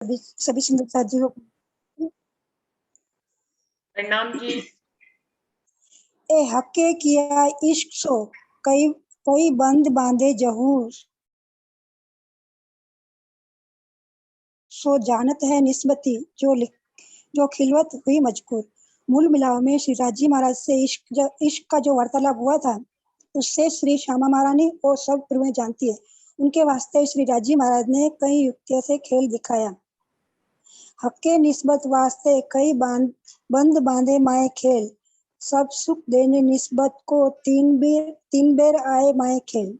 सभी सुंदर साथ जी को प्रणाम जी। ए हक्के किया इश्क सो कई कई बंद बांधे जहूर सो जानत है निस्बती जो खिलवत हुई मजकूर। मूल मिलाव में श्री राजी महाराज से इश्क का जो वार्तालाप हुआ था उससे श्री श्यामा महारानी और सब पूर्वें जानती है। उनके वास्ते श्री राजी महाराज ने कई युक्तियों से खेल दिखाया। हक्के निस्बत वास्ते कई बंद बांधे माए खेल सब सुख देने निस्बत को तीन बेर आए माए खेल।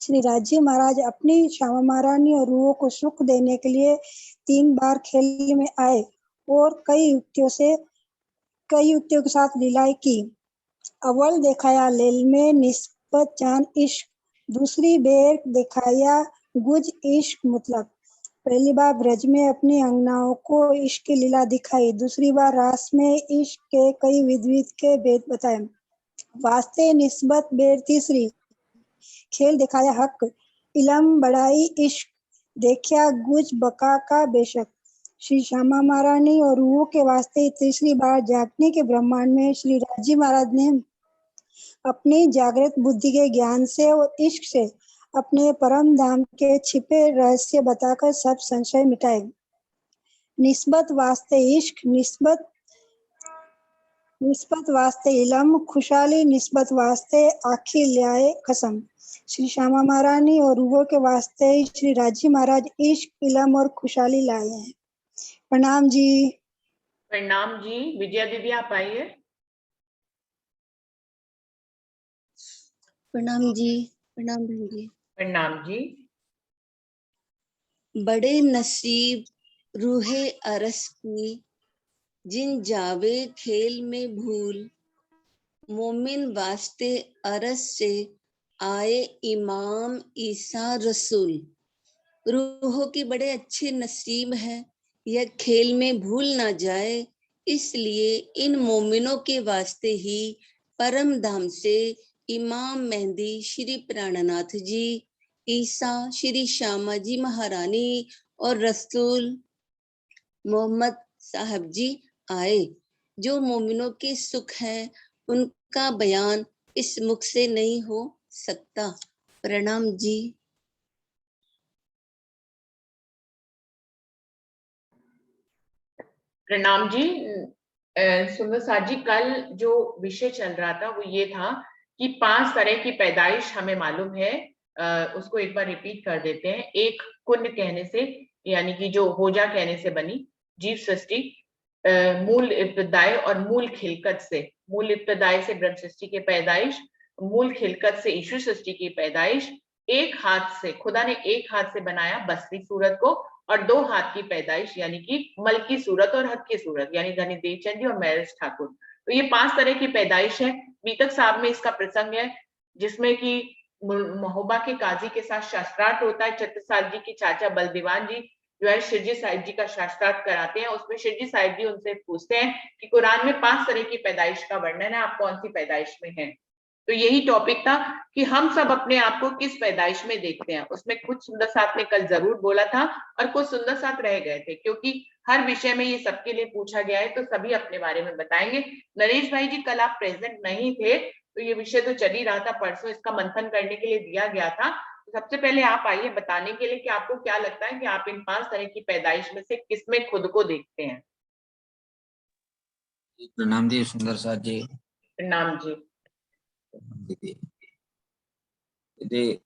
श्री राजी महाराज अपनी श्यामा महारानी और रूहों को सुख देने के लिए 3 बार खेल में आए और कई युक्तियों के साथ लीलाएं की। अव्वल दिखाया लेल में निस्बत जान इश्क, दूसरी बेर दिखाया गुज इश्क मुतलक। पहली बार ब्रज में अपनी अंगनाओं को इश्क की लीला दिखाई, दूसरी बार रास में इश्क के कई विध के भेद बताए। वास्ते निस्बत बेर तीसरी खेल दिखाया हक, इलम बढ़ाई इश्क, देखिया गुज बका का बेशक। श्री श्यामा महारानी और रूहों के वास्ते तीसरी बार जागने के ब्रह्मांड में श्री राजी महाराज ने अपनी जागृत बुद्धि के ज्ञान से और इश्क से अपने परम धाम के छिपे रहस्य बताकर सब संशय मिटाए। निस्बत वास्ते इश्क, निस्बत वास्ते इलम, खुशहाली निस्बत वास्ते आखी ल्याए कसम। श्री श्यामा महारानी और रूहों के वास्ते श्री राजी महाराज इश्क, इलम और खुशहाली लाए हैं। प्रणाम जी। प्रणाम जी। विजया दीदी आप आइए। प्रणाम जी। प्रणाम बहन जी। प्रणाम जी। बड़े नसीब रूहे अरस की जिन जावे खेल में भूल, मोमिन वास्ते अरस से आए इमाम ईसा रसूल। रूहों की बड़े अच्छे नसीब है यह खेल में भूल ना जाए, इसलिए इन मोमिनों के वास्ते ही परम धाम से इमाम मेहंदी श्री प्राणनाथ जी, ईसा श्री श्यामा जी महारानी और रसूल मोहम्मद साहब जी आए। जो मोमिनों के सुख है उनका बयान इस मुख से नहीं हो सकता। प्रणाम जी। प्रणाम जी। सुंदर साथ जी, कल जो विषय चल रहा था वो ये था कि 5 तरह की पैदाइश हमें मालूम है। उसको एक बार रिपीट कर देते हैं। एक, कुंड कहने से, यानी कि जो होजा कहने से बनी जीव सृष्टि, मूल इब्तदाई और मूल खिलकत से। मूल इब्तदाई से ब्रह्म सृष्टि की पैदाइश, मूल खिलकत से ईश्वर सृष्टि की पैदाइश, एक हाथ से, खुदा ने एक हाथ से बनाया बसरी सूरत को, और 2 हाथ की पैदाइश यानी कि मल की सूरत और हक की सूरत, यानी धनी देवचंद जी और मैरिज ठाकुर। तो ये 5 तरह की पैदाइश है। बीतक साहब में इसका प्रसंग है जिसमें कि महोबा के काजी के साथ शास्त्रार्थ होता है। छत्रसाल जी के चाचा बलदीवान जी जो है शिरजी साहिब जी का शास्त्रार्थ कराते हैं। उसमें शिरजी साहिब जी उनसे पूछते हैं कि कुरान में 5 तरह की पैदाइश का वर्णन है, आप कौन सी पैदाइश में हैं। तो यही टॉपिक था कि हम सब अपने आप को किस पैदाइश में देखते हैं। उसमें कुछ सुंदर साथ ने कल जरूर बोला था और कुछ सुंदर साथ रह गए थे, क्योंकि हर विषय में ये सबके लिए पूछा गया है तो सभी अपने बारे में बताएंगे। नरेश भाई जी कल आप प्रेजेंट नहीं थे तो ये विषय तो चल ही रहा था, परसों इसका मंथन करने के लिए दिया गया था। तो सबसे पहले आप आइए बताने के लिए कि आपको क्या लगता है कि आप इन 5 तरह की पैदाइश में से किसमें खुद को देखते हैं। प्रणाम जी सुंदर साथ जी। प्रणाम जी। जी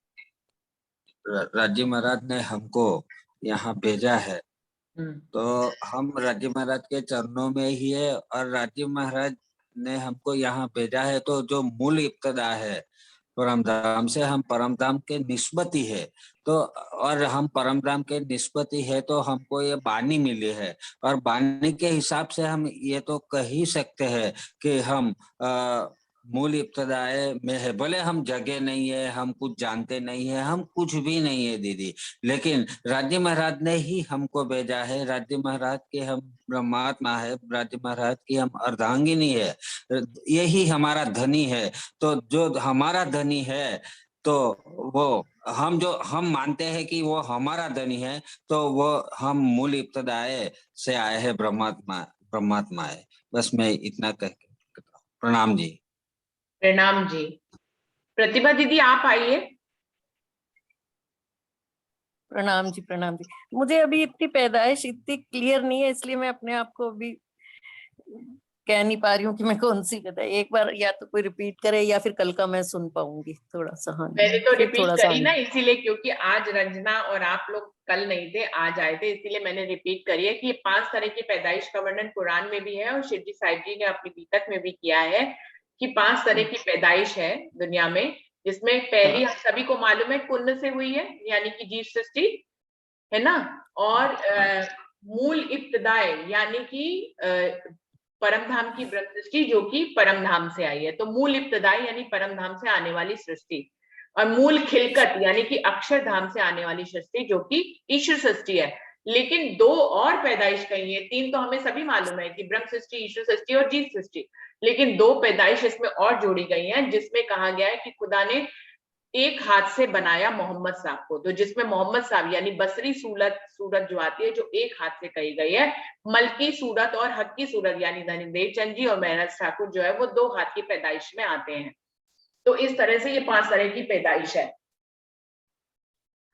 राज्य महाराज ने हमको यहाँ भेजा है तो हम राज्य महाराज के चरणों में ही है, और राज्य महाराज ने हमको यहाँ भेजा है तो जो मूल इब्तदा है परमधाम से, हम परमधाम के निस्बती है तो, और हम परमधाम के निस्बती है तो हमको ये बानी मिली है, और बानी के हिसाब से हम ये तो कह ही सकते हैं कि हम मूल इब्तदाए में है। भले हम जगह नहीं है, हम कुछ जानते नहीं है, हम कुछ भी नहीं है दीदी, लेकिन राज्य महाराज ने ही हमको भेजा है। राज्य महाराज के हम ब्रह्मात्मा है, राज्य महाराज की हम अर्धांगिनी है, यही हमारा धनी है। तो जो हमारा धनी है तो वो हम मानते हैं कि वो हमारा धनी है, तो वो हम मूल इब्तदाए से आए हैं, ब्रह्मात्मा है। बस मैं इतना कह के प्रणाम जी। प्रणाम जी। प्रतिभा दीदी आप आइए। प्रणाम जी, प्रणाम जी। मुझे अभी इतनी पैदाइश इतनी क्लियर नहीं है, इसलिए मैं अपने आप को अभी कह नहीं पा रही हूँ कि मैं कौन सी बताई। एक बार या तो कोई रिपीट करे या फिर कल का मैं सुन पाऊंगी थोड़ा सा। हाँ, मैंने तो फिर रिपीट थोड़ा सा करी ना, इसीलिए क्योंकि आज रंजना और आप लोग कल नहीं थे, आज आए थे, इसीलिए मैंने रिपीट करी है कि 5 तरह की पैदाइश का वर्णन कुरान में भी है और शिवजी साहिब जी ने अपनी गीतक में भी किया है कि 5 तरह की पैदाइश है दुनिया में, जिसमें पहली हम सभी को मालूम है कुंड से हुई है, यानी कि जीव सृष्टि है ना, और मूल इब्तदाए यानी कि परम धाम की ब्रह्म सृष्टि जो कि परम धाम से आई है। तो मूल इब्तदाई यानी परम धाम से आने वाली सृष्टि, और मूल खिलकत यानी कि अक्षर धाम से आने वाली सृष्टि जो कि ईश्वर सृष्टि है। लेकिन 2 और पैदाइश कही है, 3 तो हमें सभी मालूम है कि ब्रह्म सृष्टि, ईश्वर सृष्टि और जीव सृष्टि, लेकिन 2 पैदाइश इसमें और जोड़ी गई हैं, जिसमें कहा गया है कि खुदा ने एक हाथ से बनाया मोहम्मद साहब को। तो जिसमें मोहम्मद साहब यानी बसरी सूरत जो आती है, जो एक हाथ से कही गई है, मलकी सूरत और हक्की सूरत यानी धनीदेव चंद जी और महराज ठाकुर जो है वो 2 हाथ की पैदाइश में आते हैं। तो इस तरह से ये 5 तरह की पैदाइश है।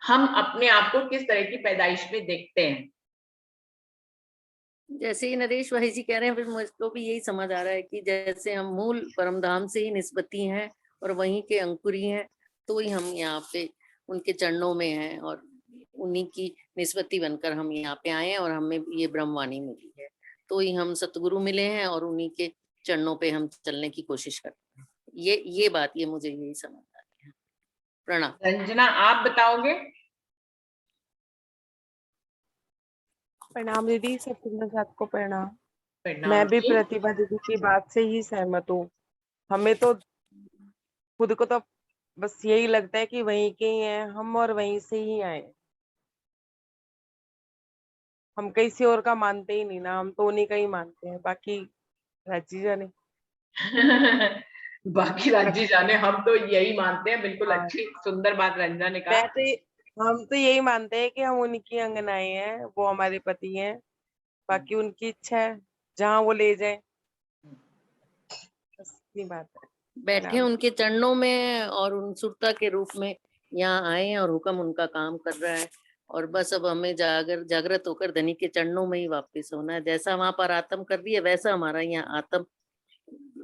हम अपने आप को किस तरह की पैदाइश में देखते हैं? जैसे ही नरेश भाई जी कह रहे हैं, फिर मुझको भी यही समझ आ रहा है कि जैसे हम मूल परमधाम से ही निस्बती हैं और वहीं के अंकुरी हैं, तो ही हम यहाँ पे उनके चरणों में हैं और उन्हीं की निस्बती बनकर हम यहाँ पे आए हैं और हमें ये ब्रह्मवाणी मिली है, तो ही हम सतगुरु मिले हैं और उन्हीं के चरणों पे हम चलने की कोशिश करते हैं। ये बात ये मुझे यही समझ आ रही है। प्रणाम। रंजना आप बताओगे? प्रणाम दीदी, सत्संग साथ को प्रणाम। प्रणाम मैं भी जी। प्रतिभा दीदी की बात से ही सहमत हूँ। हमें तो खुद को तो बस यही लगता है कि वहीं के ही हैं हम और वहीं से ही आए। हम किसी और का मानते ही नहीं ना, हम तो उन्हीं का ही मानते हैं। बाकी राजी जाने। बाकी राज्य जाने, हम तो यही मानते हैं। बिल्कुल हाँ, अच्छी सुंदर बात रंजना ने कहा। मैं तो हम तो यही मानते हैं कि हम उनकी अंगनाएं हैं, वो हमारे पति हैं। बाकी उनकी इच्छा है, जहाँ वो ले जाए, बस इतनी बात है। बैठे प्रणाम। उनके चरणों में और उन सुरता के रूप में यहाँ आए हैं और हुक्म उनका काम कर रहा है, और बस अब हमें जागृत होकर धनी के चरणों में ही वापस होना है। जैसा वहां पर आत्म कर दिया, वैसा हमारा यहाँ आत्म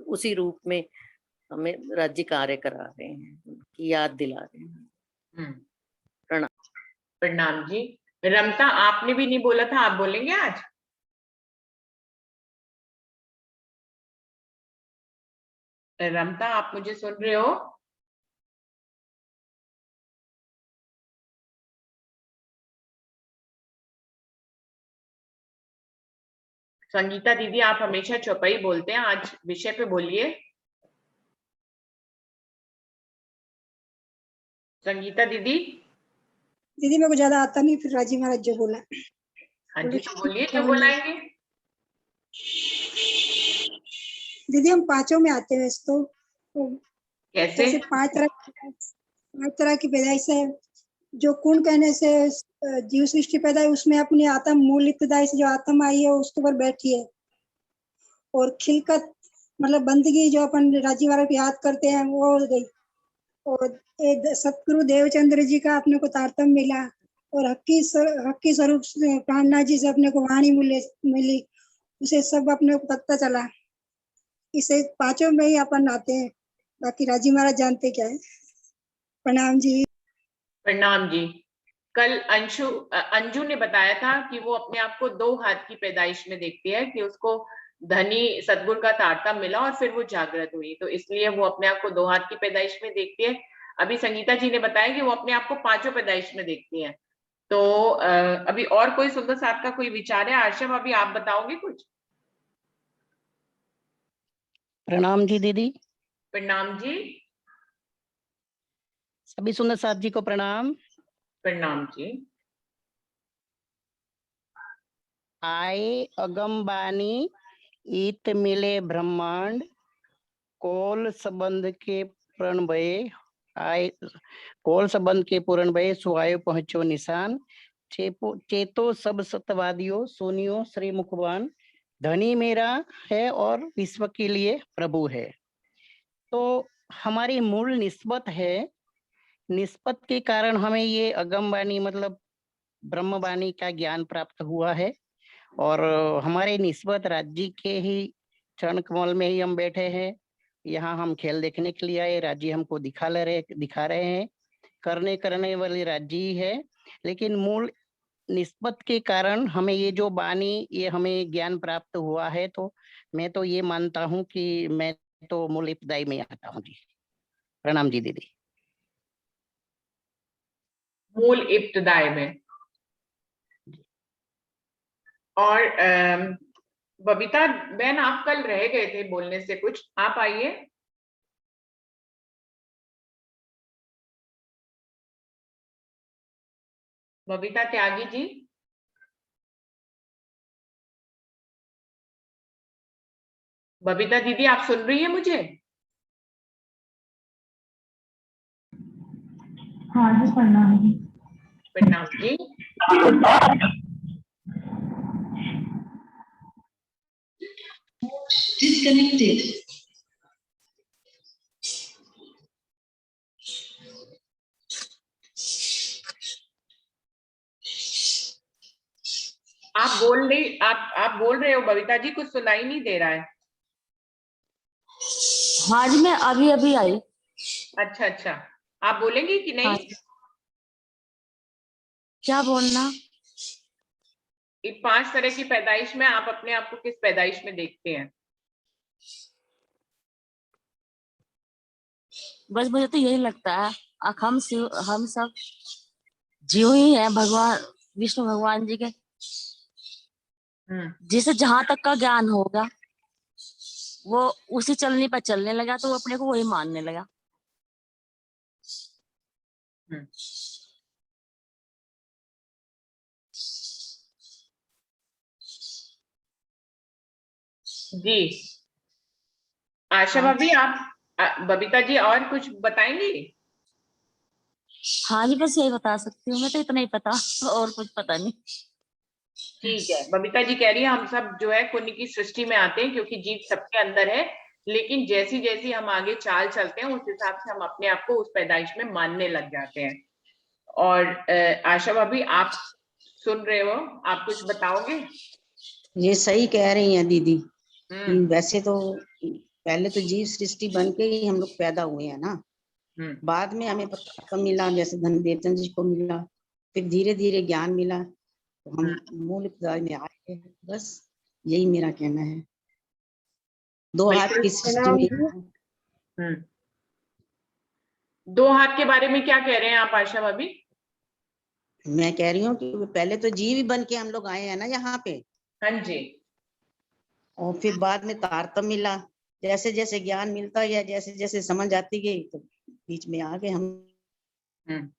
उसी रूप में हमें राज्य कार्य करा रहे हैं, की याद दिला रहे हैं। प्रणाम। प्रणाम जी। रमता आपने भी नहीं बोला था, आप बोलेंगे आज? रमता आप मुझे सुन रहे हो? संगीता दीदी आप हमेशा चौपाई बोलते हैं, आज विषय पे बोलिए। संगीता दीदी। दीदी मेरे को ज्यादा आता नहीं, फिर राजी महाराज जो बोला। हाँ जी, तो बोलिए जो बोलाएंगे। दीदी हम 5 में आते हैं वैसे तो कैसे? जैसे 5 तरह की पैदाइश है। जो कुंड कहने से जीव सृष्टि पैदा है, उसमें अपनी आत्म मूल इब्तदाई से जो आत्म आई है उसके ऊपर बैठी है। और खिलकत मतलब बंदगी जो अपन राजी महाराज को याद करते हैं वो हो गई। और एक सतगुरु देवचंद्र जी का अपने को तारतम्य मिला, और हक्की स्वरूप प्राणनाथ जी से अपने को वाणी मिली, उसे सब अपने को पता चला। इसे 5 में ही अपन आते हैं, बाकी राजी महाराज जानते क्या है। प्रणाम जी। प्रणाम जी। कल अंजू ने बताया था कि वो अपने आप को 2 हाथ की पैदाइश में देखती है, कि उसको धनी सतगुरु का तारतम्य मिला और फिर वो जागृत हुई, तो इसलिए वो अपने आप को 2 हाथ की पैदाइश में देखती है। अभी संगीता जी ने बताया कि वो अपने आप को 5 पैदाइश में देखती है। तो अभी और कोई सुंदर साहब का कोई विचार है? आशम अभी आप बताओगे कुछ? प्रणाम जी दीदी। प्रणाम जी। सभी सुंदर साथ जी को प्रणाम। प्रणाम जी। आए अगम बानी ईत मिले ब्रह्मांड, कोल संबंध के प्रण भये आए कोल संबंध के पूर्ण भय सुआयो पहुंचो निशान, चेतो सब सत्यवादियों सुनियो श्री मुखबान, धनी मेरा है और विश्व के लिए प्रभु है। तो हमारी मूल निस्बत है, निस्बत के कारण हमें ये अगमवाणी मतलब ब्रह्मवाणी का ज्ञान प्राप्त हुआ है। और हमारे निस्बत राज्य के ही चरण कमल में ही हम बैठे हैं। यहाँ हम खेल देखने के लिए आए, राज्य हमको दिखा रहे हैं, करने वाली राज्य ही है। लेकिन मूल निस्बत के कारण हमें ये जो वाणी ये हमें ज्ञान प्राप्त हुआ है। तो मैं तो ये मानता हूँ कि मैं तो मूल इब्तदाई में आता हूँ जी। प्रणाम जी दीदी। मूल इब्तदाई में। और बबीता बहन, आप कल रह गए थे बोलने से कुछ, आप आइए। बबीता त्यागी जी। बबीता दीदी, आप सुन रही है मुझे? हाँ जी, प्रणाम। प्रणाम जी। Disconnected. आप बोल रहे हो बबीता जी, कुछ सुनाई नहीं दे रहा है। हाँ जी, मैं अभी अभी आई। अच्छा अच्छा, आप बोलेंगी कि नहीं? हाँ, क्या बोलना? 5 तरह की पैदाइश में आप अपने आप को किस पैदाइश में देखते हैं? बस मुझे तो यही लगता है हम सब जीव ही हैं भगवान विष्णु भगवान जी के, जिसे जहां तक का ज्ञान होगा वो उसी चलने पर चलने लगा, तो वो अपने को वही मानने लगा। जी आशा भाभी, आप बबीता जी और कुछ बताएंगी? हाँ जी, बस यही बता सकती हूँ, मैं तो इतना ही पता, और कुछ पता नहीं। ठीक है, बबीता जी कह रही है हम सब जो है पुण्य की सृष्टि में आते हैं, क्योंकि जीव सबके अंदर है, लेकिन जैसी जैसी हम आगे चाल चलते हैं उस हिसाब से हम अपने आप को उस पैदाइश में मानने लग जाते हैं। और आशा भाभी, आप सुन रहे हो, आप कुछ बताओगे? ये सही कह रही हैं दीदी कि वैसे तो पहले तो जीव सृष्टि बन के ही हम लोग पैदा हुए हैं ना, बाद में हमें पता मिला, जैसे धनदेवचंद जी को मिला, फिर धीरे धीरे ज्ञान मिला, तो हम मूल इब्तदाई में आए। बस यही मेरा कहना है। 2 हाथ की सृष्टि में। 2 हाथ के बारे में क्या कह रहे हैं आप आशा भाभी? मैं कह रही हूँ कि पहले तो जीव ही बन के हम लोग आए हैं ना यहाँ पे। हाँ जी। और फिर बाद में तारतम्य मिला, जैसे जैसे ज्ञान मिलता गया, जैसे जैसे समझ आती गई, तो बीच में आ गए हम।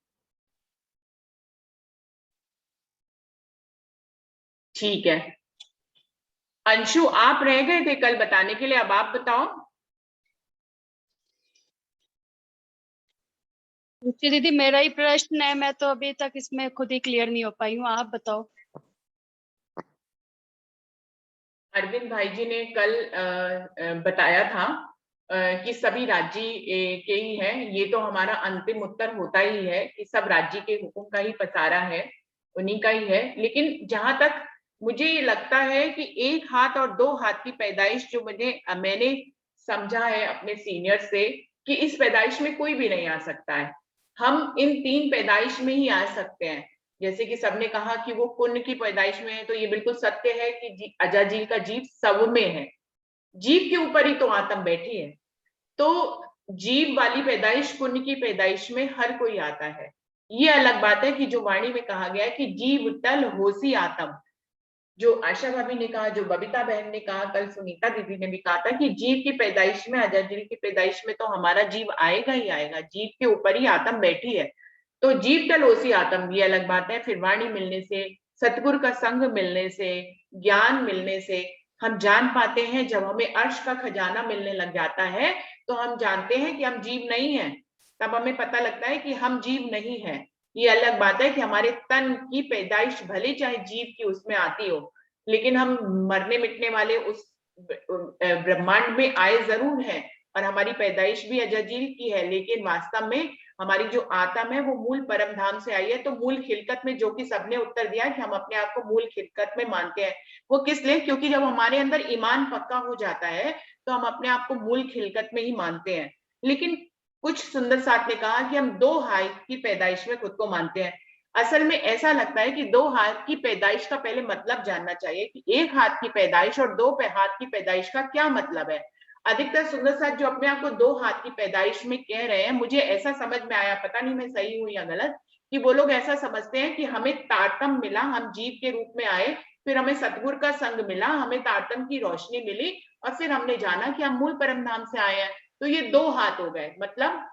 ठीक है, अंशु आप रह गए थे कल बताने के लिए, अब आप बताओ। दीदी, मेरा ही प्रश्न है, मैं तो अभी तक इसमें खुद ही क्लियर नहीं हो पाई हूँ, आप बताओ। अरविंद भाई जी ने कल बताया था कि सभी राज्य के ही है, ये तो हमारा अंतिम उत्तर होता ही है कि सब राज्य के हुक्म का ही पसारा है, उन्हीं का ही है। लेकिन जहां तक मुझे ये लगता है कि 1 हाथ और 2 हाथ की पैदाइश जो मैंने समझा है अपने सीनियर से, कि इस पैदाइश में कोई भी नहीं आ सकता है, हम इन 3 पैदाइश में ही आ सकते हैं। जैसे कि सबने कहा कि वो पुण्य की पैदाइश में है, तो ये बिल्कुल सत्य है कि अजाजील का जीव सब में है, जीव के ऊपर ही तो आत्मा बैठी है। तो जीव वाली पैदाइश, पुण्य की पैदाइश में हर कोई आता है। ये अलग बात है कि जो वाणी में कहा गया है कि जीव तल होसी आत्म, जो आशा भाभी ने कहा, जो बबीता बहन ने कहा, कल सुनीता दीदी ने भी कहा था कि जीव की पैदाइश में, अजाजील की पैदाइश में तो हमारा जीव आएगा ही आएगा, जीव के ऊपर ही आत्मा बैठी है। तो जीव तलोसी आत्म, ये अलग बात है। फिर वाणी मिलने से, सतगुरु का संग मिलने से, ज्ञान मिलने से हम जान पाते हैं। जब हमें अर्श का खजाना मिलने लग जाता है तो हम जानते हैं कि हम जीव नहीं है, तब हमें पता लगता है कि हम जीव नहीं है। ये अलग बात है कि हमारे तन की पैदाइश भले चाहे जीव की उसमें आती हो, लेकिन हम मरने मिटने वाले उस ब्रह्मांड में आए जरूर हैं, और हमारी पैदाइश भी अजजील की है, लेकिन वास्तव में हमारी जो आत्मा है वो मूल परम धाम से आई है। तो मूल खिलकत में, जो कि सबने उत्तर दिया कि हम अपने आप को मूल खिलकत में मानते हैं, वो किस लिए? क्योंकि जब हमारे अंदर ईमान पक्का हो जाता है तो हम अपने आप को मूल खिलकत में ही मानते हैं। लेकिन कुछ सुंदर साथ ने कहा कि हम दो हाथ की पैदाइश में खुद को मानते हैं। असल में ऐसा लगता है कि दो हाथ की पैदाइश का पहले मतलब जानना चाहिए कि एक हाथ की पैदाइश और दो हाथ की पैदाइश का क्या मतलब है। अधिकतर सुंदर साथ जो अपने आप को दो हाथ की पैदाइश में कह रहे हैं, मुझे ऐसा समझ में आया, पता नहीं मैं सही हूं या गलत, कि वो लोग ऐसा समझते हैं कि हमें तारतम मिला, हम जीव के रूप में आए, फिर हमें सतगुरु का संग मिला, हमें तारतम की रोशनी मिली, और फिर हमने जाना कि हम मूल परम धाम से आए हैं। तो ये दो हाथ हो गए, मतलब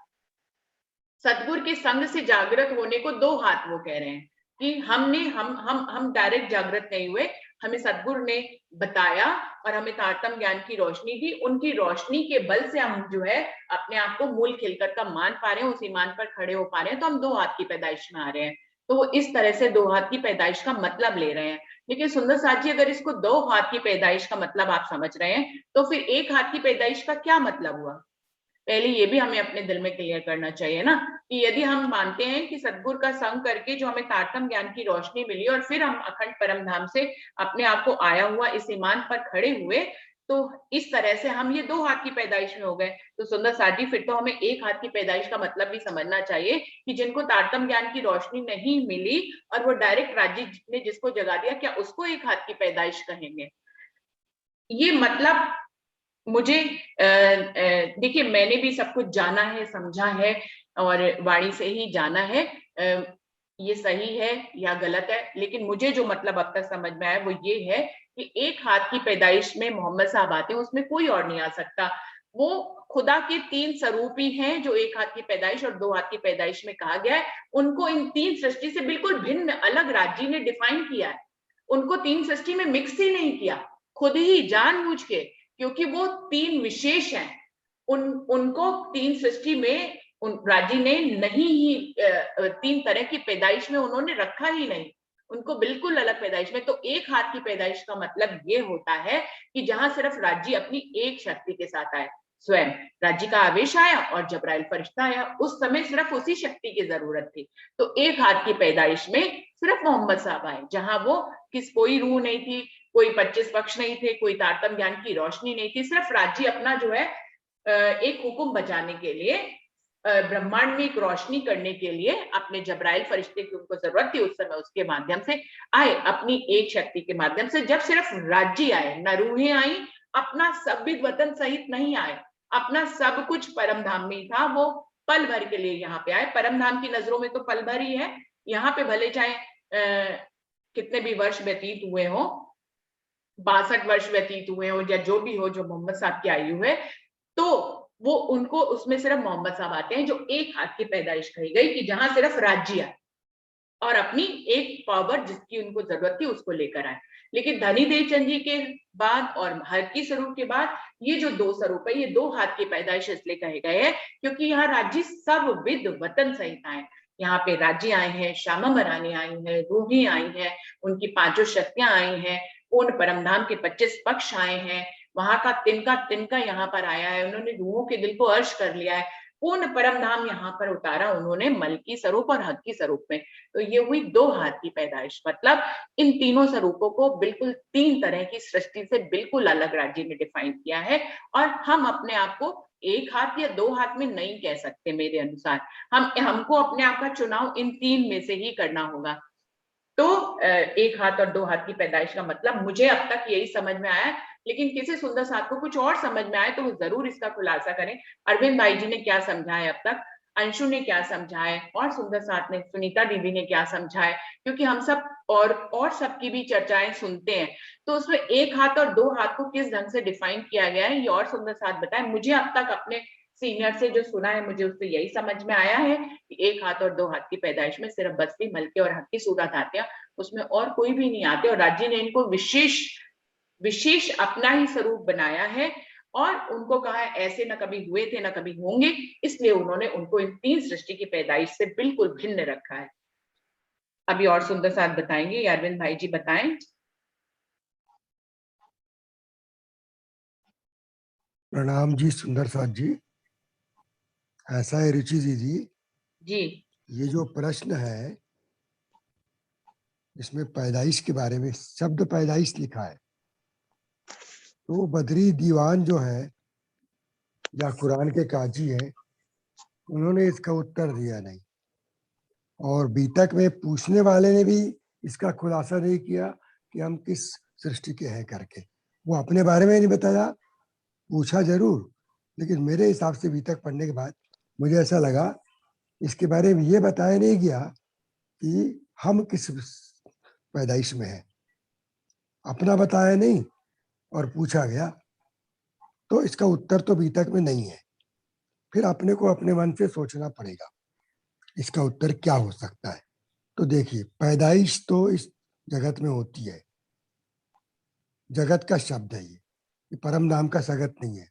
सतगुरु के संग से जागृत होने को दो हाथ वो कह रहे हैं कि हम डायरेक्ट जागृत नहीं हुए, हमें सतगुरु ने बताया और हमें तारतम ज्ञान की रोशनी दी, उनकी रोशनी के बल से हम जो है अपने आप को मूल खिलकत का मान पा रहे हैं, उस ईमान पर खड़े हो पा रहे हैं, तो हम दो हाथ की पैदाइश में आ रहे हैं। तो वो इस तरह से दो हाथ की पैदाइश का मतलब ले रहे हैं। लेकिन सुंदर साथ जी, अगर इसको दो हाथ की पैदाइश का मतलब आप समझ रहे हैं, तो फिर एक हाथ की पैदाइश का क्या मतलब हुआ? पहले ये भी हमें अपने दिल में क्लियर करना चाहिए ना, कि यदि हम मानते हैं कि सतगुरु का संग करके जो हमें तारतम ज्ञान की रोशनी मिली और फिर हम अखंड परम धाम से अपने आप को आया हुआ इस ईमान पर खड़े हुए, तो इस तरह से हम ये दो हाथ की पैदाइश में हो गए। तो सुंदर साथ जी, फिर तो हमें एक हाथ की पैदाइश का मतलब भी समझना चाहिए कि जिनको तारतम ज्ञान की रोशनी नहीं मिली और वो डायरेक्ट राज्य ने जिसको जगा दिया, क्या उसको एक हाथ की पैदाइश कहेंगे? ये मतलब मुझे देखिए, मैंने भी सब कुछ जाना है, समझा है और वाणी से ही जाना है, ये सही है या गलत है, लेकिन मुझे जो मतलब अब तक समझ में आया वो ये है कि एक हाथ की पैदाइश में मोहम्मद साहब आते हैं, उसमें कोई और नहीं आ सकता। वो खुदा के तीन स्वरूप ही हैं जो एक हाथ की पैदाइश और दो हाथ की पैदाइश में कहा गया है। उनको इन तीन सृष्टि से बिल्कुल भिन्न अलग राज्य ने डिफाइन किया है, उनको तीन सृष्टि में मिक्स ही नहीं किया, खुद ही जानबूझ के, क्योंकि वो तीन विशेष हैं। उनको तीन सृष्टि में उन राज्य ने नहीं ही तीन तरह की पैदाइश में उन्होंने रखा ही नहीं, उनको बिल्कुल अलग पैदाइश में। तो एक हाथ की पैदाइश का मतलब ये होता है कि जहां सिर्फ राज्य अपनी एक शक्ति के साथ आए, स्वयं राज्य का आवेश आया और जबराइल फरिश्ता आया, उस समय सिर्फ उसी शक्ति की जरूरत थी। तो एक हाथ की पैदाइश में सिर्फ मोहम्मद साहब आए, जहां वो कोई रूह नहीं थी, कोई 25 पक्ष नहीं थे, कोई तारतम ज्ञान की रोशनी नहीं थी, सिर्फ राज्य अपना जो है एक हुक्म बजाने के लिए, ब्रह्मांड में एक रोशनी करने के लिए अपने जबराइल फरिश्ते की उनको जरूरत थी उस समय, उसके माध्यम से आए, अपनी एक शक्ति के माध्यम से। जब सिर्फ राज्य आए, न रूहें आई, अपना सब भी वतन सहित नहीं आए, अपना सब कुछ परम धाम में था, वो पल भर के लिए यहाँ पे आए। परम धाम की नजरों में तो पल भर ही है, यहाँ पे भले चाहे कितने भी वर्ष व्यतीत हुए हो, 62 वर्ष व्यतीत हुए हो या जो भी हो, जो मोहम्मद साहब की आयु है, तो वो उनको उसमें सिर्फ मोहम्मद साहब आते हैं जो एक हाथ की पैदाइश कही गई, कि जहां सिर्फ राज्य आए और अपनी एक पावर जिसकी उनको जरूरत थी उसको लेकर आए। लेकिन धनी देवचंद जी के बाद और हर की स्वरूप के बाद ये जो दो स्वरूप है, ये दो हाथ की पैदाइश इसलिए कहे गए हैं क्योंकि यहाँ राज्य सब विद वतन सहित आए। यहाँ पे राज्य आए हैं, श्यामा मरानी आई है, रूही आई है, उनकी पांचों शक्तियां आई हैं, पूर्ण परमधाम के 25 पक्ष आए हैं, वहां का तिनका यहाँ पर आया है, उन्होंने रूहों के दिल को अर्श कर लिया है, पूर्ण परम धाम यहाँ पर उतारा उन्होंने मलकी स्वरूप और हक की स्वरूप में। तो ये हुई दो हाथ की पैदाइश, मतलब इन तीनों स्वरूपों को बिल्कुल तीन तरह की सृष्टि से बिल्कुल अलग राज्य ने डिफाइन किया है, और हम अपने आप को एक हाथ या दो हाथ में नहीं कह सकते। मेरे अनुसार हमको अपने आप का चुनाव इन तीन में से ही करना होगा। तो एक हाथ और दो हाथ की पैदाइश का मतलब मुझे अब तक यही समझ में आया, लेकिन किसी सुंदर साथ को कुछ और समझ में आए तो वो जरूर इसका खुलासा करें। अरविंद भाई जी ने क्या समझाया अब तक, अंशु ने क्या समझाया, और सुंदर साथ ने, सुनीता दीदी ने क्या समझाया, क्योंकि हम सब और सबकी भी चर्चाएं सुनते हैं, तो उसमें एक हाथ और दो हाथ को किस ढंग से डिफाइन किया गया है ये और सुंदर साथ बताए। मुझे अब तक अपने सीनियर से जो सुना है, मुझे उससे यही समझ में आया है कि एक हाथ और दो हाथ की पैदाइश में सिर्फ बस्ती, मलके और हक की सूरत आते हैं, उसमें और कोई भी नहीं आते, और राज्य ने इनको विशेष अपना ही स्वरूप बनाया है और उनको कहा ऐसे न कभी हुए थे न कभी होंगे, इसलिए उन्होंने उनको इन 3 सृष्टि की पैदाइश से बिल्कुल भिन्न रखा है। अभी और सुंदर साथ बताएंगे, अरविंद भाई जी बताएं। प्रणाम जी सुंदर साथ जी। ऐसा है रुचि दीदी जी, ये जो प्रश्न है इसमें पैदाइश के बारे में शब्द पैदाइश लिखा है, तो बदरी दीवान जो है या कुरान के काजी हैं उन्होंने इसका उत्तर दिया नहीं, और बीतक में पूछने वाले ने भी इसका खुलासा नहीं किया कि हम किस सृष्टि के हैं करके। वो अपने बारे में नहीं बताया, पूछा जरूर, लेकिन मेरे हिसाब से बीतक पढ़ने के बाद मुझे ऐसा लगा इसके बारे में ये बताया नहीं गया कि हम किस पैदाइश में हैं, अपना बताया नहीं और पूछा गया, तो इसका उत्तर तो बीतक में नहीं है। फिर अपने को अपने मन से सोचना पड़ेगा इसका उत्तर क्या हो सकता है। तो देखिए, पैदाइश तो इस जगत में होती है, जगत का शब्द है ये परम नाम का सगत नहीं है।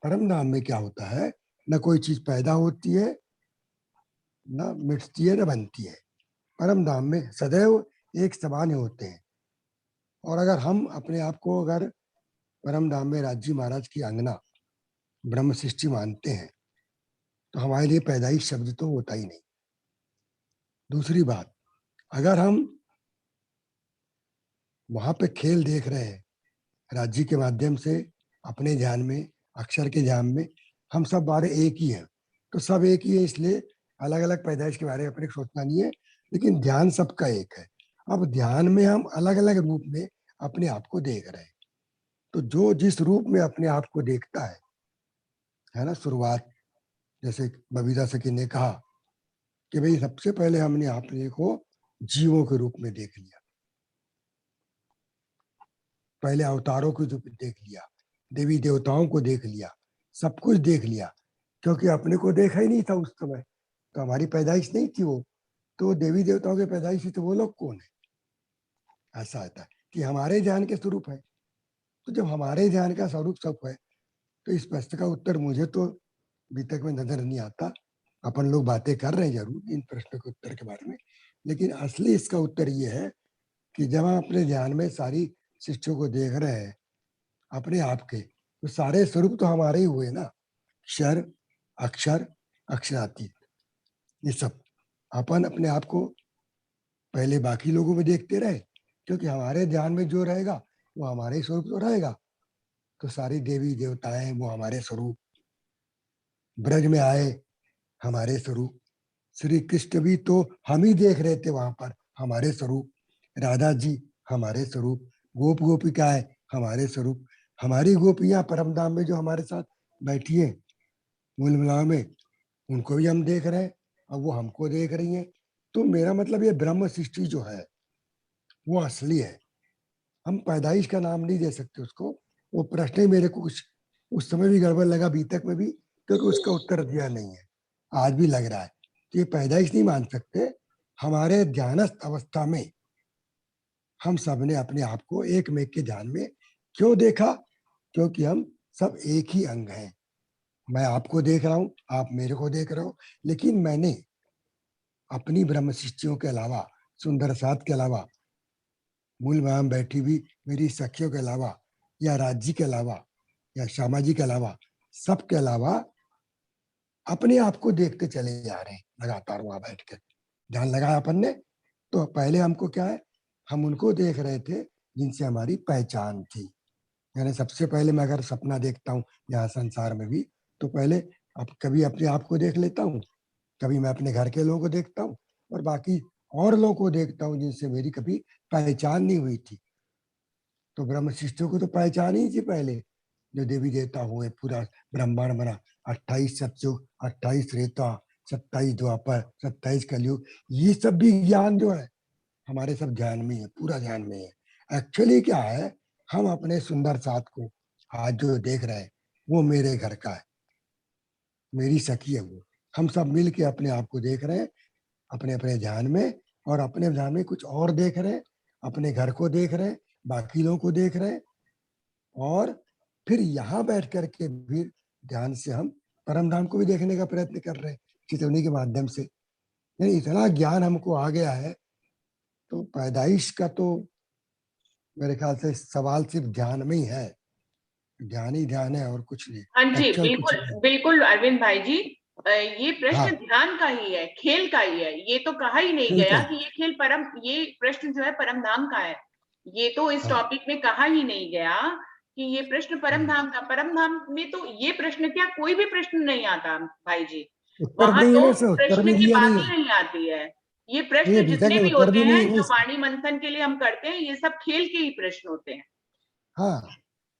परम नाम में क्या होता है, न कोई चीज पैदा होती है, न मिटती है, न बनती है। परम धाम में सदैव एक समान होते हैं। और अगर हम अपने आप को अगर परम धाम में राजी महाराज की अंगना ब्रह्म सृष्टि मानते हैं तो हमारे लिए पैदाइश शब्द तो होता ही नहीं। दूसरी बात, अगर हम वहां पे खेल देख रहे हैं राज्य के माध्यम से अपने ध्यान में, अक्षर के ध्यान में, हम सब बारे एक ही है, तो सब एक ही है, इसलिए अलग अलग पैदाइश के बारे में अपने सोचना नहीं है, लेकिन ध्यान सबका एक है। अब ध्यान में हम अलग अलग रूप में अपने आप को देख रहे हैं, तो जो जिस रूप में अपने आप को देखता है ना, शुरुआत जैसे बबीता सखी ने कहा कि भाई सबसे पहले हमने अपने को जीवों के रूप में देख लिया, पहले अवतारों को देख लिया, देवी देवताओं को देख लिया, सब कुछ देख लिया, क्योंकि अपने को देखा ही नहीं था उस समय, तो हमारी पैदाइश नहीं थी वो, तो देवी देवताओं की पैदाइश थी, तो वो लोग कौन है। ऐसा आता है कि हमारे ध्यान के स्वरूप है, तो जब हमारे ध्यान का स्वरूप सब है तो इस प्रश्न का उत्तर मुझे तो अभी तक में नजर नहीं आता। अपन लोग बातें कर रहे हैं जरूर इन प्रश्नों के उत्तर के बारे में, लेकिन असली इसका उत्तर ये है कि जब हम अपने ध्यान में सारी सृष्टियों को देख रहे हैं अपने आप के, तो सारे स्वरूप तो हमारे ही हुए ना, क्षर, अक्षर, अक्षरातीत, ये सब अपन अपने आप को पहले बाकी लोगों में देखते रहे, क्योंकि हमारे ध्यान में जो रहेगा वो हमारे ही स्वरूप तो रहेगा। तो सारी देवी देवताएं वो हमारे स्वरूप, ब्रज में आए हमारे स्वरूप, श्री कृष्ण भी तो हम ही देख रहे थे वहां पर, हमारे स्वरूप, राधा जी हमारे स्वरूप, गोप गोपिकाएं हमारे स्वरूप, हमारी गोपियां परमधाम में जो हमारे साथ बैठी है मूल मिलाव में, उनको भी हम देख रहे हैं, अब वो हमको देख रही हैं। तो मेरा मतलब ये ब्रह्म सृष्टि जो है वो असली है, हम पैदाइश का नाम नहीं दे सकते उसको। वो प्रश्न ही मेरे को कुछ उस समय भी गड़बड़ लगा, बीतक में भी, क्योंकि उसका उत्तर दिया नहीं है, आज भी लग रहा है। तो ये पैदाइश नहीं मान सकते। हमारे ध्यानस्थ अवस्था में हम सब ने अपने आप को एक में के ध्यान में क्यों देखा, क्योंकि हम सब एक ही अंग हैं। मैं आपको देख रहा हूं, आप मेरे को देख रहे हो, लेकिन मैंने अपनी ब्रह्म सृष्टियों के अलावा, सुंदर साथ के अलावा, मूल में बैठी हुई मेरी सखियों के अलावा, या राज्य के अलावा, या श्यामा जी के अलावा, सबके अलावा अपने आप को देखते चले जा रहे हैं लगातार। वहां बैठ कर ध्यान लगाया अपन ने, तो पहले हमको क्या है, हम उनको देख रहे थे जिनसे हमारी पहचान थी। यानी सबसे पहले मैं अगर सपना देखता हूँ यहाँ संसार में भी, तो पहले अब कभी अपने आप को देख लेता हूँ, कभी मैं अपने घर के लोगों को देखता हूँ, और बाकी और लोगों को देखता हूँ जिनसे मेरी कभी पहचान नहीं हुई थी। तो ब्रह्म शिष्टों को तो पहचान ही थी पहले, जो देवी देवता हुए, पूरा ब्रह्मांड बना, 28 सतयुग, 28 त्रेता, 27 द्वापर, 27 कलयुग, ये सब भी ज्ञान जो है हमारे सब ध्यान में है, पूरा ध्यान में है। एक्चुअली क्या है, हम अपने सुंदर साथ को आज जो देख रहे हैं वो मेरे घर का है, मेरी सखी है वो, हम सब मिल के अपने आप को देख रहे हैं अपने अपने ध्यान में, और अपने ध्यान में कुछ और देख रहे हैं, अपने घर को देख रहे हैं, बाकी लोगों को देख रहे हैं, और फिर यहाँ बैठ करके भी ध्यान से हम परम धाम को भी देखने का प्रयत्न कर रहे हैं चितौनी के माध्यम से। यानी इतना ज्ञान हमको आ गया है, तो पैदाइश का तो मेरे ख्याल से सवाल सिर्फ ध्यान में ही है, ध्यान ही ध्यान है और कुछ नहीं। हाँ जी, एक्चुअल कुछ बिल्कुल नहीं। बिल्कुल अरविंद भाई जी, ये प्रश्न हाँ, ध्यान का ही है, खेल का ही है। ये तो कहा ही नहीं खेल गया का कि ये खेल परम, ये प्रश्न जो है परम धाम का है। ये तो इस हाँ, टॉपिक में कहा ही नहीं गया कि ये प्रश्न परम धाम का। परम धाम में तो ये प्रश्न क्या, कोई भी प्रश्न नहीं आता भाई जी, उत्तर वहां नहीं है तो ना, इसे उत्तर प्रश्न भी की दिया बात नहीं ही है। नहीं आती है। ये नहीं, प्रश्न अभी तक जितने में भी उत्तर होते भी नहीं हैं है जो इसका। वाणी मंथन के लिए हम करते हैं, ये सब खेल के ही प्रश्न होते हैं। हाँ,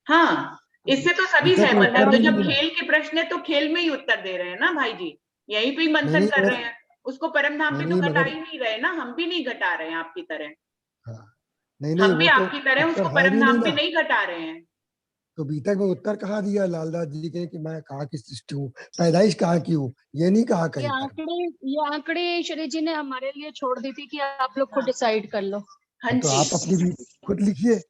हाँ, इससे तो अभी सभी तक में सहमत है। उत्तर तो भी जब नहीं मिला। खेल के प्रश्न है तो खेल में ही उत्तर दे रहे हैं ना भाई जी, यहीं पे ही नहीं मंथन नहीं, कर रहे हैं। उसको परम धाम पे तो नहीं घटा मगर ही नहीं रहे ना, हम भी नहीं घटा रहे हैं आपकी तरह। हाँ, नहीं नहीं, हम भी वो तो आपकी तरह उत्तर उसको है परम भी नहीं धाम पे ना। नहीं घटा रहे हैं। तो अभी तक में उत्तर कहाँ दिया लालदास जी के कि मैं कहाँ की सृष्टि हूँ, पैदाइश कहाँ की हूँ, ये नहीं कहा ये कहीं पर। आंकड़े श्री जी ने हमारे लिए छोड़ दी थी कि आप लोग खुद हाँ, डिसाइड कर लो। हाँ तो जी, आप अपनी भी खुद लिखिए।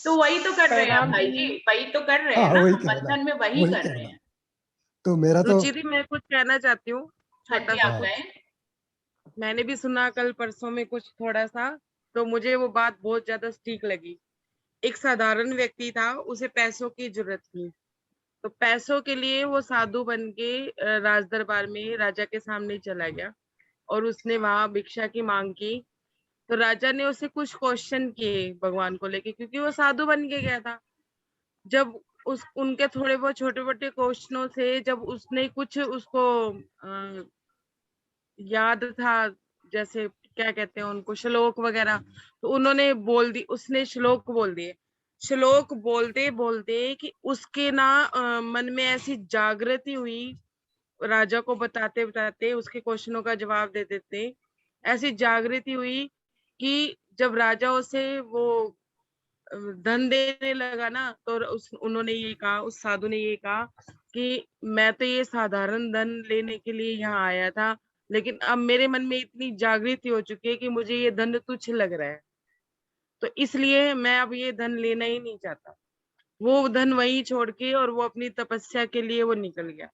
तो वही तो कर रहे हैं हम परिणाम भाई जी, जी, वही तो कर रहे हाँ, हैं ना, वही हम कह रहा, मंथन में वही वही कर कह रहे रहा। हैं। तो मेरा तो रुचि दी, मैं कुछ कहना चाहती हूँ, हाँ छोटा जी, सा आप कुछ। कहें। मैंने भी सुना कल परसों में कुछ थोड़ा सा, तो मुझे वो बात बहुत ज्यादा ठीक लगी। एक साधारण व्यक्ति था, उसे पैसों की जरूरत थी, तो पैसों के लिए वो साधु बन के राज दरबार में राजा के सामने चला गया और उसने वहां भिक्षा की मांग की। तो राजा ने उसे कुछ क्वेश्चन किए भगवान को लेके, क्योंकि वो साधु बन के गया था। जब उस उनके थोड़े बहुत छोटे मोटे क्वेश्चनों से जब उसने कुछ उसको याद था, जैसे क्या कहते हैं उनको, श्लोक वगैरह, तो उन्होंने बोल दी, उसने श्लोक बोल दिए। श्लोक बोलते बोलते कि उसके ना मन में ऐसी जागृति हुई, राजा को बताते बताते उसके क्वेश्चनों का जवाब दे देते, ऐसी जागृति हुई कि जब राजा उसे वो धन देने लगा ना, तो उन्होंने ये कहा, उस साधु ने ये कहा कि मैं तो ये साधारण धन लेने के लिए यहाँ आया था, लेकिन अब मेरे मन में इतनी जागृति हो चुकी है कि मुझे ये धन तुच्छ लग रहा है, तो इसलिए मैं अब ये धन लेना ही नहीं चाहता। वो धन वहीं छोड़ के और वो अपनी तपस्या के लिए वो निकल गया।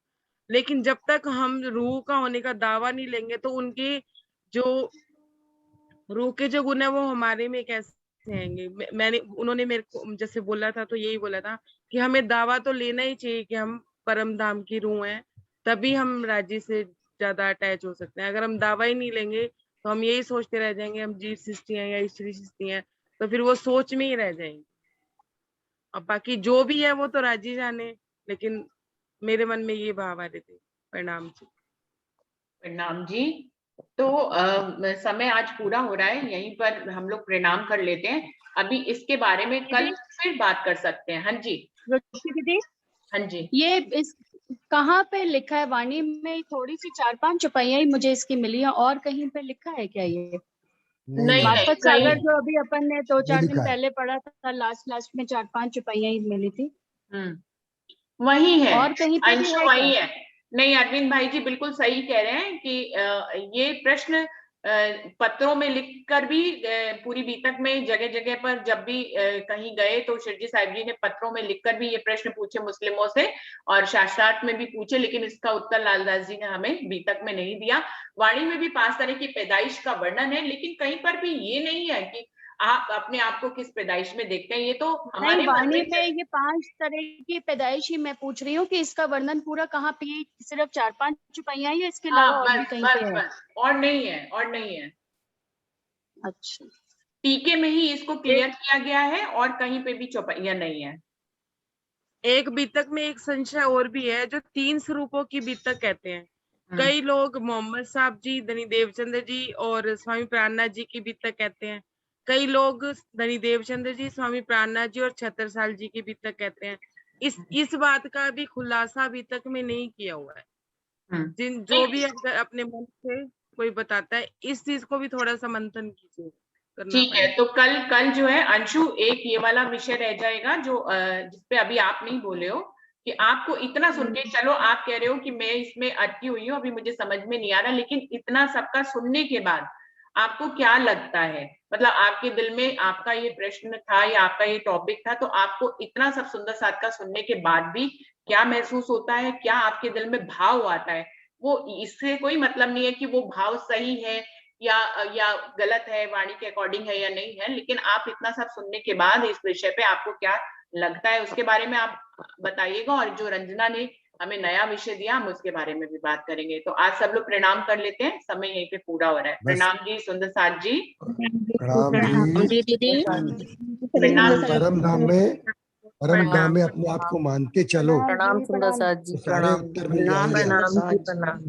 लेकिन जब तक हम रूह का होने का दावा नहीं लेंगे, तो उनके जो रूह के जो गुण है वो हमारे में कैसे आएंगे। मैंने उन्होंने मेरे को जैसे बोला था, तो यही बोला था कि हमें दावा तो लेना ही चाहिए कि हम परम धाम की रूह हैं, तभी हम राज्य से ज्यादा अटैच हो सकते हैं। अगर हम दावा ही नहीं लेंगे तो हम यही सोचते रह जाएंगे हम जीव सृष्टि हैं या ईश्वरी सृष्टि हैं, तो फिर वो सोच में ही रह जाएंगे। अब बाकी जो भी है वो तो राज्य जाने, लेकिन मेरे मन में ये भाव आ रहे थे। प्रणाम जी। प्रणाम जी। तो समय आज पूरा हो रहा है, यहीं पर हम लोग प्रणाम कर लेते हैं। अभी इसके बारे में कल फिर बात कर सकते हैं। हाँ जी दीदी, हाँ जी। ये इस कहाँ पे लिखा है? वाणी में थोड़ी सी 4-5 चौपाइयां ही मुझे इसकी मिली है, और कहीं पे लिखा है क्या ये? नहीं मार्फत सागर कहीं जो अभी अपन ने 2-4 दिन लिखा है। पहले पढ़ा था, लास्ट में 4-5 चौपाइयां ही मिली थी। वही है, और कहीं पे भी अंशु है वही क्या? है। नहीं, अरविंद भाई जी बिल्कुल सही कह रहे हैं कि ये प्रश्न पत्रों में लिखकर भी पूरी बीतक में जगह जगह पर जब भी कहीं गए तो शिरजी साहिब जी ने पत्रों में लिखकर भी ये प्रश्न पूछे मुस्लिमों से, और शास्त्रार्थ में भी पूछे, लेकिन इसका उत्तर लालदास जी ने हमें बीतक में नहीं दिया। वाणी में भी 5 तरह की पैदाइश का वर्णन है, लेकिन कहीं पर भी ये नहीं है कि आप अपने आप को किस पैदाइश में देखते हैं। ये तो हमारे नहीं, मन वाणी में में ये 5 तरह की पैदाइश ही मैं पूछ रही हूँ कि इसका वर्णन पूरा कहाँ पे? सिर्फ 4-5 चौपाइयां ही, इसके अलावा और भी कहीं पे है? बस और नहीं है, और नहीं है। अच्छा, टीके में ही इसको क्लियर किया गया है, और कहीं पे भी चौपाइयां नहीं है। एक बीतक में एक संशय और भी है, जो 3 स्वरूपों की बीतक कहते हैं। कई लोग मोहम्मद साहब जी, धनी देवचंद्र जी और स्वामी प्राणनाथ जी की बीतक कहते हैं। कई लोग धनी देवचंद्र जी, स्वामी प्राणनाथ जी और छत्रसाल जी की बीतक कहते हैं। इस बात का भी खुलासा बीतक में नहीं किया हुआ है। जो भी अगर अपने मन से कोई बताता है, इस चीज को भी थोड़ा सा मंथन कीजिए। ठीक है, तो कल जो है अंशु, एक ये वाला विषय रह जाएगा जो जिसपे अभी आप नहीं बोले हो, कि आपको इतना सुन के, चलो आप कह रहे हो कि मैं इसमें अटकी हुई हूँ, अभी मुझे समझ में नहीं आ रहा, लेकिन इतना सबका सुनने के बाद आपको क्या लगता है, मतलब आपके दिल में आपका ये प्रश्न था या आपका ये टॉपिक था, तो आपको इतना सब सुंदर साथ का सुनने के बाद भी क्या महसूस होता है, क्या आपके दिल में भाव आता है, वो इससे कोई मतलब नहीं है कि वो भाव सही है या गलत है, वाणी के अकॉर्डिंग है या नहीं है, लेकिन आप इतना सब सुनने के बाद इस विषय पे आपको क्या लगता है उसके बारे में आप बताइएगा। और जो रंजना ने हमें नया विषय दिया, हम उसके बारे में भी बात करेंगे। तो आज सब लोग प्रणाम कर लेते हैं, समय यहीं पे पूरा हो रहा है। प्रणाम जी सुंदर साथ जी। प्रणाम जी। दीदी। प्रणाम परम धाम में अपने आप को मानते चलो, प्रणाम सुंदर साथ जी। तो सारे प्रणाम उत्तर मिल जाएंगे।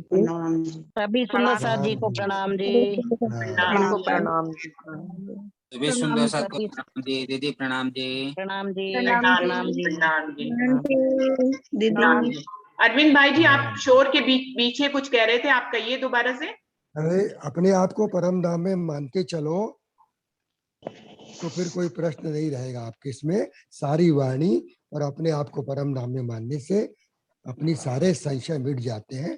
प्रणाम जी। सभी सुंदर साथ जी को प्रणाम जी। प्रणाम जी। सभी सुंदर साथ को प्रणाम जी। दीदी प्रणाम जी। प्रणाम जी। प्रणाम जी। दीदी। अरविंद भाई जी, आप शोर के पीछे कुछ कह रहे थे, आप कहिए दोबारा से। अरे अपने आप को परम धाम में मानते चलो, तो फिर कोई प्रश्न नहीं रहेगा आपके इसमें। सारी वाणी और अपने आप को परम धाम में मानने से अपनी सारे संशय मिट जाते हैं।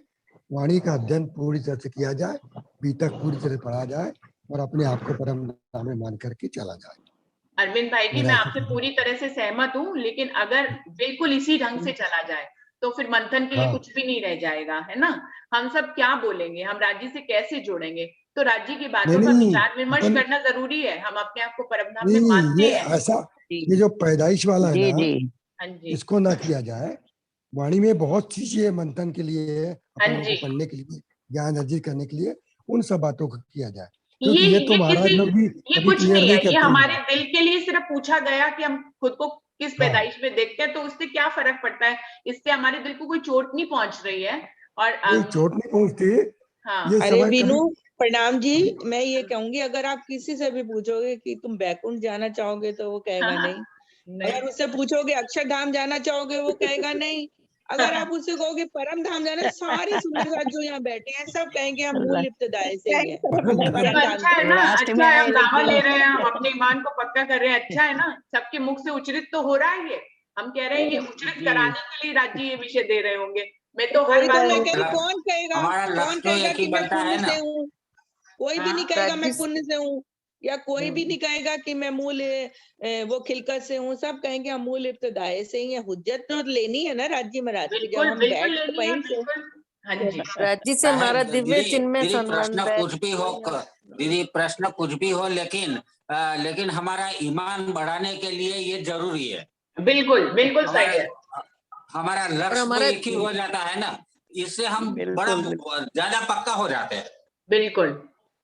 वाणी का अध्ययन पूरी तरह से किया जाए, बीतक पूरी तरह पढ़ा जाए और अपने आप को परम धाम में मान करके चला जाए। अरविंद भाई जी, मैं आपसे पूरी तरह से सहमत हूँ, लेकिन अगर बिल्कुल इसी ढंग से चला जाए तो फिर मंथन के लिए कुछ भी नहीं रह जाएगा, है ना। हम सब क्या बोलेंगे, हम राज्य से कैसे जोड़ेंगे, तो राज्य की बातों पर विचार विमर्श करना जरूरी है। हम अपने आप को परमधाम में मानते ये हैं। ऐसा, ये जो पैदाइश वाला है ना, हाँ जी, इसको ना किया जाए। वाणी में बहुत चीजें मंथन के लिए, अपन लोगों को पढ़ने के लिए, ज्ञान अर्जित करने के लिए, उन सब बातों को किया जाए, क्योंकि ये तो महाराज लोग भी ये कभी कुछ क्लियर नहीं नहीं है, ये करते। हमारे दिल के लिए सिर्फ पूछा गया कि हम खुद को किस पैदाइश में देखते हैं, तो उससे क्या फर्क पड़ता है, इससे हमारे दिल को कोई चोट नहीं पहुंच रही है। और चोट नहीं पहुंचती। हाँ। अरे बीनू प्रणाम जी, मैं ये कहूंगी, अगर आप किसी से भी पूछोगे कि तुम बैकुंठ जाना चाहोगे तो वो कहेगा नहीं। अगर उससे पूछोगे अक्षरधाम जाना चाहोगे, वो कहेगा नहीं। अगर आप उससे कहोगे परम धाम जाना, सारे सुंदर साथ जो यहाँ बैठे हैं सब कहेंगे हम मूल इब्तिदाई से ही हैं। अच्छा है ना, अच्छा है, हम दावा ले रहे हैं, हम अपने ईमान को पक्का कर रहे हैं, अच्छा है ना। सबके मुख से उच्चरित तो हो रहा है ये, हम कह रहे हैं ये उच्चरित कराने के लिए राज्य ये विषय दे रहे होंगे। मैं तो हर बार मैं कह रही, कौन कहेगा कि मैं पुण्य से हूँ, कोई भी नहीं कहेगा मैं पुण्य से हूँ, या कोई भी नहीं कहेगा कि मैं मूल वो खिलकत से हूँ। सब कहेंगे हम मूल इब्तिदाई से ही है। हुज्जत तो लेनी है ना राज्य महाराज की, जब हम बैठ वहीं से। हाँ जी, राज्य से हमारा दिव्य चिन्ह में संबंध है। कुछ भी हो दीदी, प्रश्न कुछ भी हो, लेकिन हमारा ईमान बढ़ाने के लिए ये जरूरी है। बिल्कुल बिल्कुल सही है। हमारा लक्ष्य तो एक ही हो जाता है ना, इससे हम बड़ा ज्यादा पक्का हो जाते हैं। बिल्कुल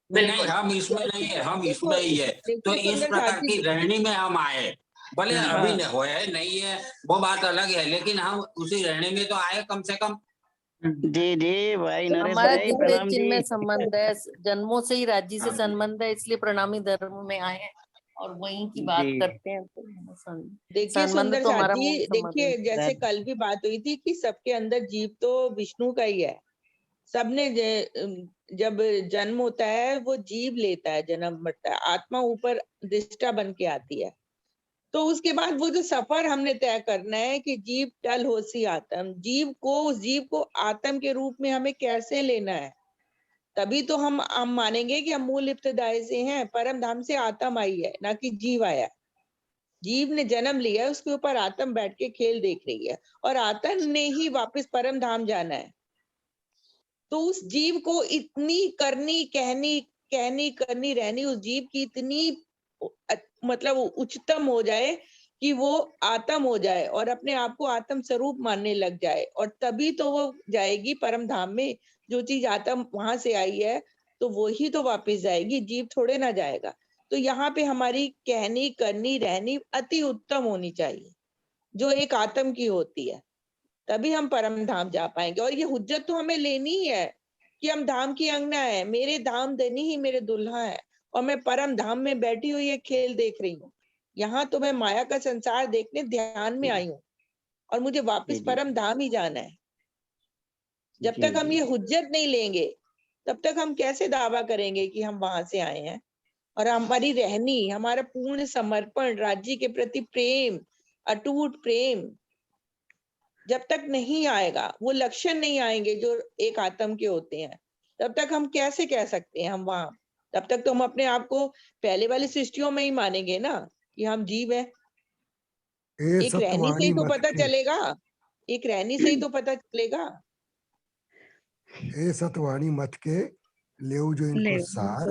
नहीं, हम इसमें नहीं है, हम इसमें ही है। तो इस प्रकार की रहनी में हम आए, भले अभी नहीं है वो बात अलग है, लेकिन हम उसी रहने में तो आए कम से कम। जी भाई नरेश हमारा भाई दिव्य प्रणाम चिन्ह में जी। संबंध है, जन्मों से ही राज्य से संबंध है, इसलिए प्रणामी धर्म में आए हैं और वहीं की बात करते हैं। देखिए सुंदर साथ जी, देखिए जैसे कल भी बात हुई थी कि सबके अंदर जीव तो विष्णु का ही है। सबने जब जन्म होता है वो जीव लेता है, जन्म मरता है, आत्मा ऊपर दृष्टा बन के आती है। तो उसके बाद वो जो सफर हमने तय करना है कि जीव टल होसी आत्म, जीव को आत्म के रूप में हमें कैसे लेना है, तभी तो हम मानेंगे कि हम मूल इब्तिदाई से हैं, परम धाम से आत्म आई है, ना कि जीव आया। जीव ने जन्म लिया, उसके ऊपर आत्म बैठ के खेल देख रही है, और आत्म ने ही वापस परम धाम जाना है। तो उस जीव को इतनी करनी करनी रहनी, उस जीव की इतनी मतलब उच्चतम हो जाए कि वो आत्म हो जाए और अपने आप को आत्म स्वरूप मानने लग जाए, और तभी तो वो जाएगी परम धाम में। जो चीज आत्म वहां से आई है तो वो ही तो वापस जाएगी, जीव थोड़े ना जाएगा। तो यहाँ पे हमारी कहनी करनी रहनी अति उत्तम होनी चाहिए, जो एक आत्म की होती है, तभी हम परम धाम जा पाएंगे। और ये हुज्जत तो हमें लेनी ही है कि हम धाम की अंगना है, मेरे धाम धनी ही मेरे दुल्हा है, और मैं परम धाम में बैठी हुई ये खेल देख रही हूँ। यहाँ तो मैं माया का संसार देखने ध्यान में आई हूँ, और मुझे वापस परम धाम ही जाना है। जब तक हम ये हुज्जत नहीं लेंगे, तब तक हम कैसे दावा करेंगे कि हम वहां से आए हैं। और हमारी रहनी, हमारा पूर्ण समर्पण, राज्य के प्रति प्रेम, अटूट प्रेम जब तक नहीं आएगा, वो लक्षण नहीं आएंगे जो एक आत्म के होते हैं, तब तक हम कैसे कह सकते हैं हम वहां तब तक तो हम अपने आप को पहले वाली सृष्टियों में ही मानेंगे ना कि हम जीव है। एक रहनी से ही तो पता चलेगा, एक रहनी से ही तो पता चलेगा। ए सतवाणी मत के लेऊ जो इनको सार,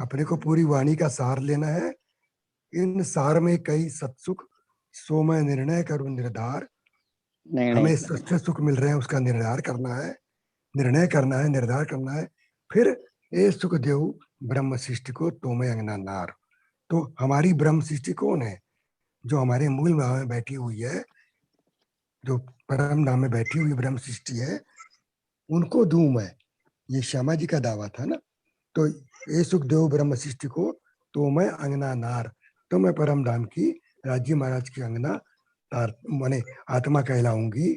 अपने को पूरी वाणी का सार लेना है। इन सार में कई सत्सुख सो मैं निर्णय करूं निर्धार, हमें सच्चे सुख मिल रहे हैं उसका निर्धार करना है, निर्णय करना है, निर्धार करना है। फिर ए सुख देव ब्रह्म सृष्टि को तो मैं अंगना नार। तो हमारी ब्रह्म सृष्टि कौन है? जो हमारे मूल भाव में बैठी हुई है, जो परम धाम में बैठी हुई ब्रह्म सृष्टि है, उनको दूं मैं। ये श्यामा जी का दावा था ना। तो ये सुखदेव ब्रह्म सृष्टि को तो मैं अंगना नार, तो मैं परम धाम की राज्य महाराज की अंगना तार माने आत्मा कहलाऊंगी।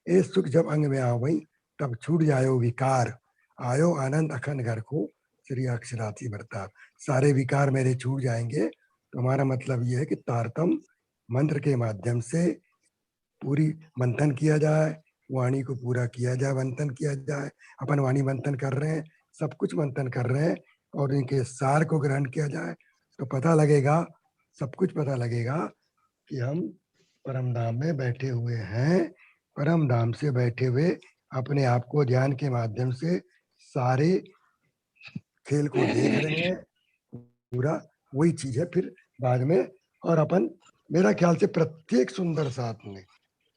ये सुख जब अंग में आवई तब छूट जायो विकार, आयो आनंद अखंड घर को श्री अक्षराती बरता। सारे विकार मेरे छूट जाएंगे। तो हमारा मतलब ये है कि तारतम मंत्र के माध्यम से पूरी मंथन किया जाए, वाणी को पूरा किया जाए, मंथन किया जाए। अपन वाणी मंथन कर रहे हैं, सब कुछ मंथन कर रहे हैं, और इनके सार को ग्रहण किया जाए तो पता लगेगा, सब कुछ पता लगेगा कि हम परम धाम में बैठे हुए हैं। परम धाम से बैठे हुए अपने आप को ध्यान के माध्यम से सारे खेल को देख रहे हैं, पूरा वही चीज है फिर बाद में। और अपन मेरा ख्याल से प्रत्येक सुंदर साथ में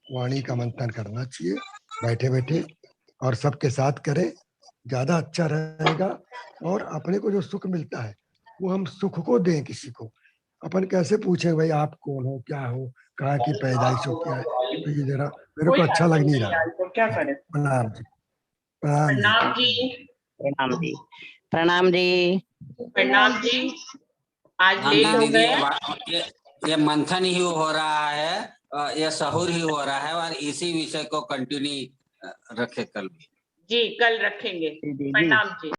वाणी का मंथन करना चाहिए बैठे बैठे, और सबके साथ करें, ज्यादा अच्छा रहेगा। और अपने को जो सुख मिलता है वो हम सुख को दें किसी को। अपन कैसे पूछे भाई आप कौन हो, क्या हो, कहाँ की पैदाइश हो, क्या है? तो ये जरा मेरे को अच्छा लग नहीं रहा। तो क्या करें? प्रणाम जी, प्रणाम जी, प्रणाम जी, प्रणाम जी, प्रणाम जी। आज लेट हो गए। ये मंथन ही हो रहा है, ये सहूर ही हो रहा है, और इसी विषय को कंटिन्यू रखे कल भी। जी कल रखेंगे। प्रणाम जी।